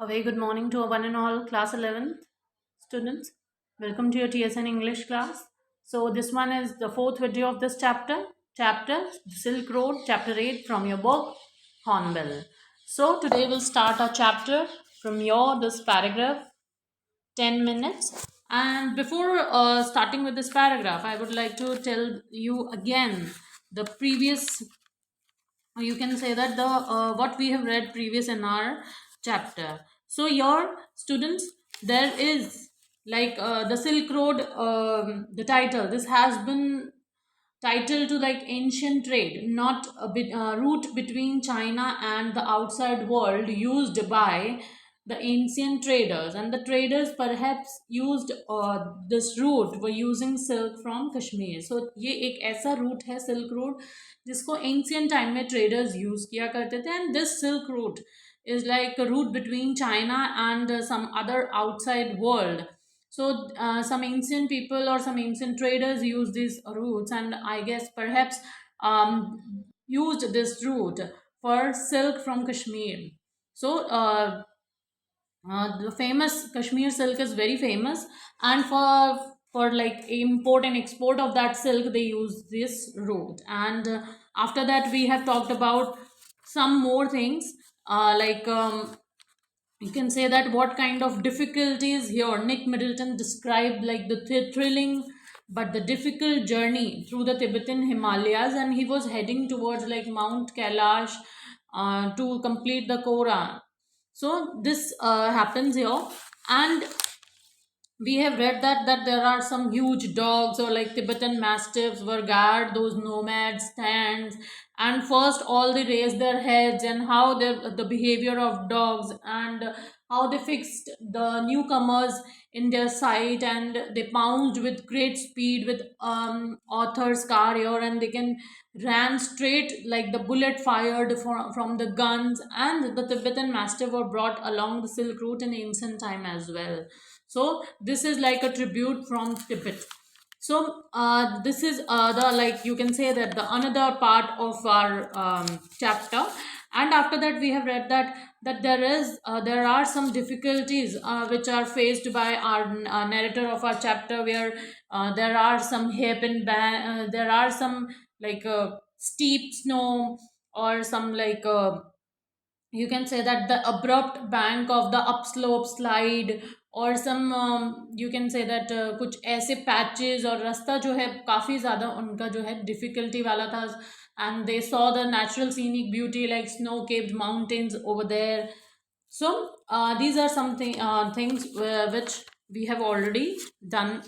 A very good morning to one and all class 11th students. Welcome to your TSN English class. So this one is the fourth video of this chapter Silk Road, chapter 8 from your book Hornbill. So today we'll start our chapter from your this paragraph 10 minutes. And before starting with this paragraph, I would like to tell you again the previous, you can say that the what we have read previous in our chapter. So your students, there is like the Silk Road, the title, this has been titled to like ancient trade, not a bit, route between China and the outside world used by the ancient traders, and the traders perhaps used this route were using silk from Kashmir. So ये एक ऐसा route है silk route जिसको ancient time में traders use किया करते थे, and this silk route is like a route between China and some other outside world. So some ancient people or some ancient traders use these routes, and I guess perhaps used this route for silk from Kashmir. So the famous Kashmir silk is very famous, and for like import and export of that silk, they use this route. And after that, we have talked about some more things, like you can say that what kind of difficulties here Nick Middleton described, like the thrilling but the difficult journey through the Tibetan Himalayas, and he was heading towards like Mount Kailash to complete the Koran. So this happens here, and we have read that there are some huge dogs or like Tibetan mastiffs were guard those nomad stands, and first all they raised their heads, and how the behavior of dogs, and how they fixed the newcomers in their sight, and they pounced with great speed with author's car here, and they can ran straight like the bullet fired from the guns, and the Tibetan mastiff were brought along the Silk Route in ancient time as well. So this is like a tribute from Tibet. So this is the, like you can say that the another part of our chapter. And after that we have read that there are some difficulties which are faced by our narrator of our chapter, where there are some there are some like steep snow, or some like you can say that the abrupt bank of the upslope slide, और some you can say that कुछ ऐसे patches, और रास्ता जो है काफ़ी ज़्यादा उनका जो है डिफ़िकल्टी वाला था, and they saw the natural scenic beauty like snow capped mountains over there. So these are something things which we have already done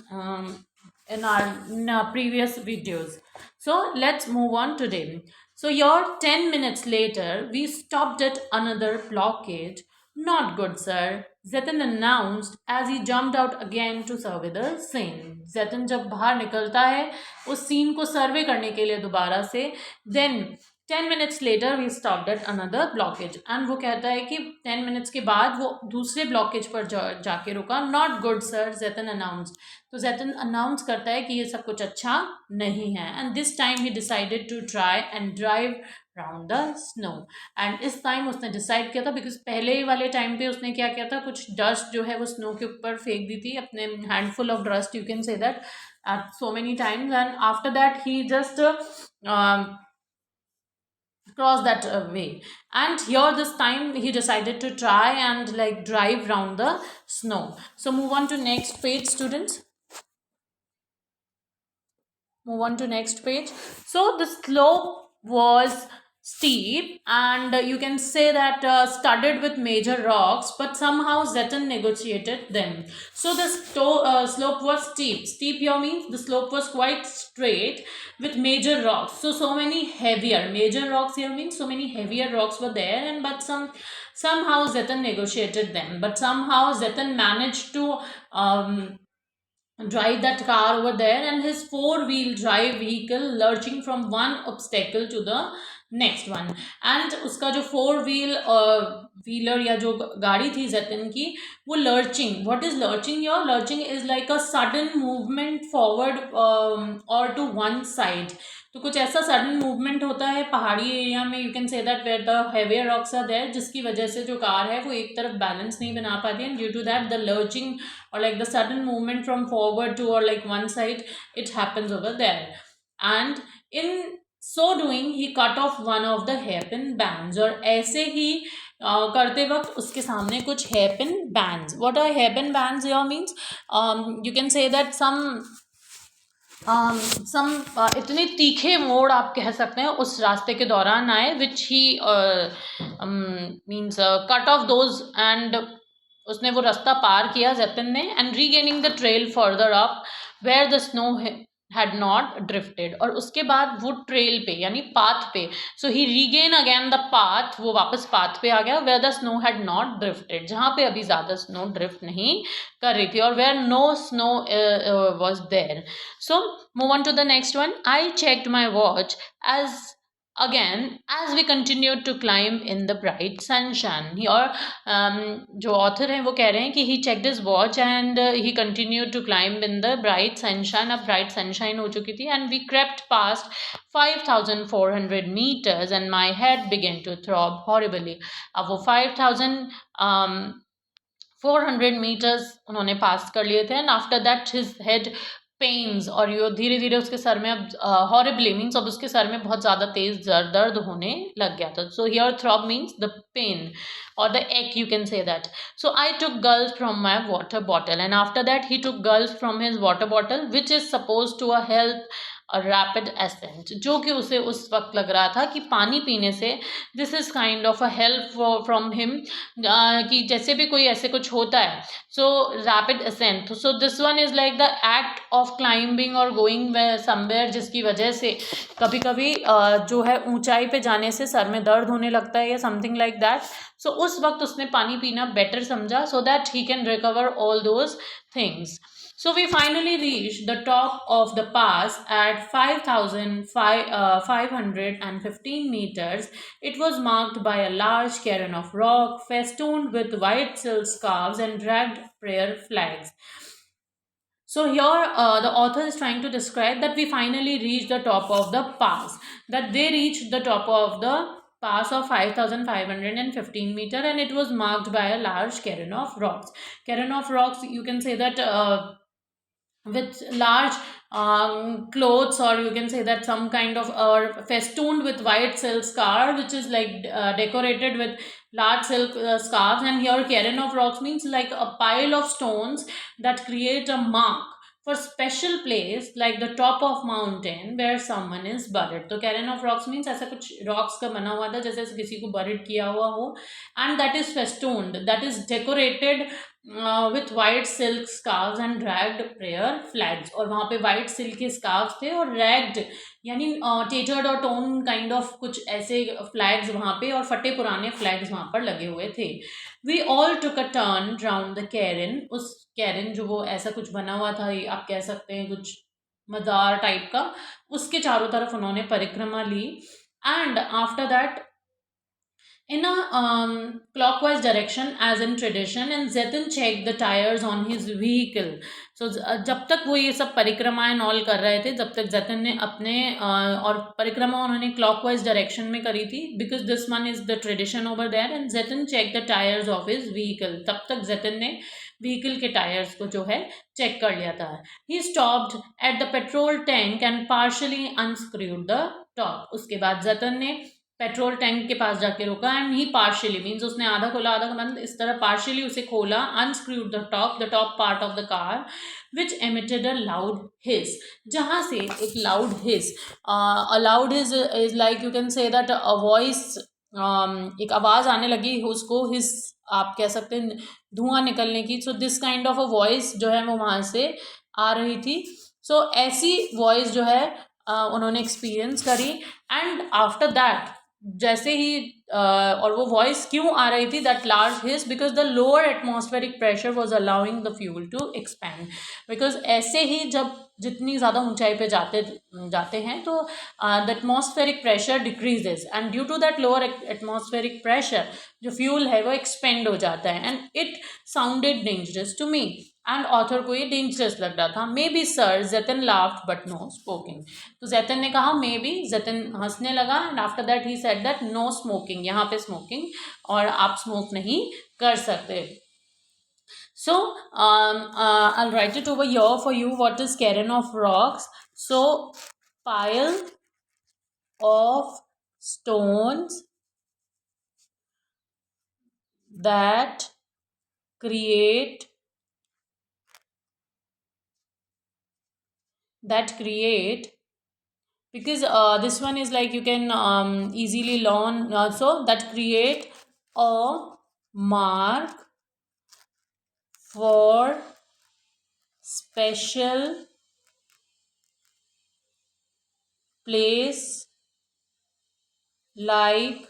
in our previous videos. So let's move on today. So your 10 minutes later, we stopped at another blockade. Not good, sir, Zetan announced as he jumped out again to survey the scene. Zetan जब बाहर निकलता है उस scene को सर्वे करने के लिए दोबारा से, then 10 minutes later we stopped at another blockage, and वो कहता है कि 10 minutes के बाद वो दूसरे blockage पर जाके रुका. Not good, sir, Zetan announced. तो Zetan announce करता है कि ये सब कुछ अच्छा नहीं है, and this time he decided to try and drive round the snow. And इस टाइम उसने डिसाइड किया था, बिकॉज पहले वाले टाइम पे उसने क्या किया था, कुछ डस्ट जो है वो स्नो के ऊपर फेंक दी थी, अपने handful of dust you can say that at so many times, and after that he just crossed that way. And here this time he decided to try and like drive round the snow. So move on to next page, students. Move on to next page. So the slope was steep, and you can say that studded with major rocks, but somehow Zeton negotiated them. So the slope was steep here means the slope was quite straight with major rocks. So many heavier major rocks here means so many heavier rocks were there, and but somehow Zeton negotiated them, but somehow Zeton managed to drive that car over there, and his four-wheel drive vehicle lurching from one obstacle to the next one. And उसका जो four wheeler या जो गाड़ी थी जतिन की, वो lurching, what is lurching? Your lurching is like a sudden movement forward और to one side. तो कुछ ऐसा सडन मूवमेंट होता है पहाड़ी एरिया में, you can say that where the heavier rocks are there, जिसकी वजह से जो कार है वो एक तरफ बैलेंस नहीं बना पाती, and due to that the lurching और like the sudden movement from forward to और like one side, it happens over there. And in so doing he cut off one of the hairpin bands, और ऐसे ही करते वक्त उसके सामने कुछ hairpin bands, what are hairpin bands here means, you can say that some इतने तीखे मोड़ आप कह सकते हैं उस रास्ते के दौरान आए, which he means cut off those, and उसने वो रास्ता पार किया जतिन ने, and regaining the trail further up where the snow had not drifted, और उसके बाद वो ट्रेल पे यानी पाथ पे, so he regain again the path, वो वापस पाथ पे आ गया, where the snow had not drifted, जहाँ पे अभी ज़्यादा स्नो ड्रिफ्ट नहीं कर रही थी, और where no snow was there. So move on to the next one. I checked my watch as again as we continued to climb in the bright sunshine। और जो ऑथर हैं वो कह रहे हैं कि he checked his watch and he continued to climb in the bright sunshine। अब bright sunshine हो चुकी थी, and we crept past 5,400 meters and my head began to throb horribly। अब वो 5,400 मीटर्स उन्होंने पास कर लिए थे, and after that his head pains, और ये धीरे धीरे उसके सर में अब हॉरिबली मीन्स अब उसके सर में बहुत ज़्यादा तेज दर्द होने लग गया था। So here throb means the pain or the ache, you can say that। so I took gulps from my water bottle, and after that he took gulps from his water bottle, which is supposed to help a rapid ascent, जो कि उसे उस वक्त लग रहा था कि पानी पीने से this is kind of a help from him, कि जैसे भी कोई ऐसे कुछ होता है, so rapid ascent, so this one is like the act of climbing और गोइंग समवेयर, जिसकी वजह से कभी कभी जो है ऊंचाई पे जाने से सर में दर्द होने लगता है या समथिंग लाइक दैट। सो उस वक्त उसने पानी पीना बेटर समझा, so that he can recover all those things. So we finally reached the top of the pass at 5,515 meters. It was marked by a large cairn of rock festooned with white silk scarves and dragged prayer flags. So here the author is trying to describe that we finally reached the top of the pass, that they reached the top of the pass of 5,515 meter, and it was marked by a large cairn of rocks. Cairn of rocks, you can say that with large clothes, or you can say that some kind of festooned with white silk scarf, which is like decorated with large silk scarves. And here cairn of rocks means like a pile of stones that create a mark for special place like the top of mountain where someone is buried। तो cairn of rocks means ऐसा कुछ rocks का बना हुआ था जैसे किसी को buried किया हुआ हो, and that is festooned, that is decorated with white silk scarves and dragged prayer flags। और वहाँ पे white silk के scarves थे, और ragged यानी tapered और torn kind of कुछ ऐसे flags वहाँ पे, और फटे पुराने flags वहाँ पर लगे हुए थे। We all took a turn round the cairn। उस cairn जो वो ऐसा कुछ बना हुआ था, आप कह सकते हैं कुछ मज़ार टाइप का, उसके चारों तरफ उन्होंने परिक्रमा ली। And after that in a clockwise direction as in tradition, and Zetan checked the tires on his vehicle। so जब तक वो ये सब परिक्रमाएं नॉल कर रहे थे, जब तक जतिन ने अपने और परिक्रमा उन्होंने क्लॉकवाइज डायरेक्शन में करी थी, because this one is the tradition over there, and Jatin check the tyres of his vehicle, तब तक जतिन ने व्हीकल के टायर्स को जो है चेक कर लिया था। He stopped at the petrol tank and partially unscrewed the top. उसके बाद जतिन ने पेट्रोल टैंक के पास जाके रुका, एंड ही पार्शियली मीन्स उसने आधा खोला आधा बंद, इस तरह पार्शियली उसे खोला, unscrewed the top part of the car, which emitted a loud hiss, जहाँ से एक loud hiss, a loud hiss is like you can say that a voice, एक आवाज़ आने लगी उसको, हिस आप कह सकते हैं धुआं निकलने की। So this kind of a voice जो है वो वहाँ से आ रही थी। सो ऐसी वॉइस जो है उन्होंने एक्सपीरियंस करी। एंड आफ्टर दैट जैसे ही और वो वॉइस क्यों आ रही थी, that large hiss, because the lower atmospheric pressure was allowing the fuel to expand. Because ऐसे ही जब जितनी ज़्यादा ऊंचाई पे जाते जाते हैं तो the atmospheric pressure decreases, and due to that lower atmospheric pressure जो फ्यूल है वो एक्सपेंड हो जाता है, and it sounded dangerous to me, and author को ये डेंजरस लग रहा था। Maybe sir, Jatan laughed but no smoking. तो जतन ने कहा मे बी, जतन हंसने लगा, and after that he said that no smoking, यहाँ पे स्मोकिंग और आप स्मोक नहीं कर सकते। So I'll write it over here for you. What is cairn of rocks? So pile of stones that create that create because this one is like you can easily learn, so that create a mark for special place like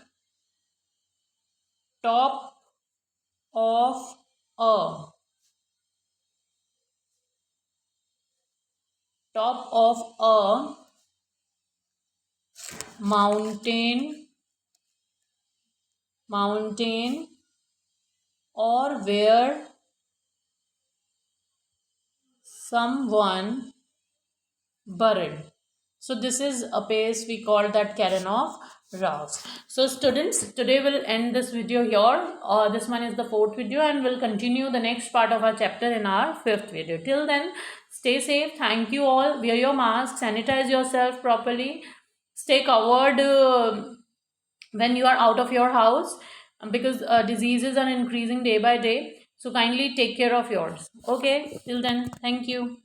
top of a mountain mountain or where someone buried. So this is a place we call that cairn of rocks. So students, today we'll end this video here. This one is the fourth video, and we'll continue the next part of our chapter in our fifth video. Till then, stay safe. Thank you all. Wear your mask, sanitize yourself properly, stay covered when you are out of your house, because diseases are increasing day by day. So kindly take care of yours. Okay, till then, thank you.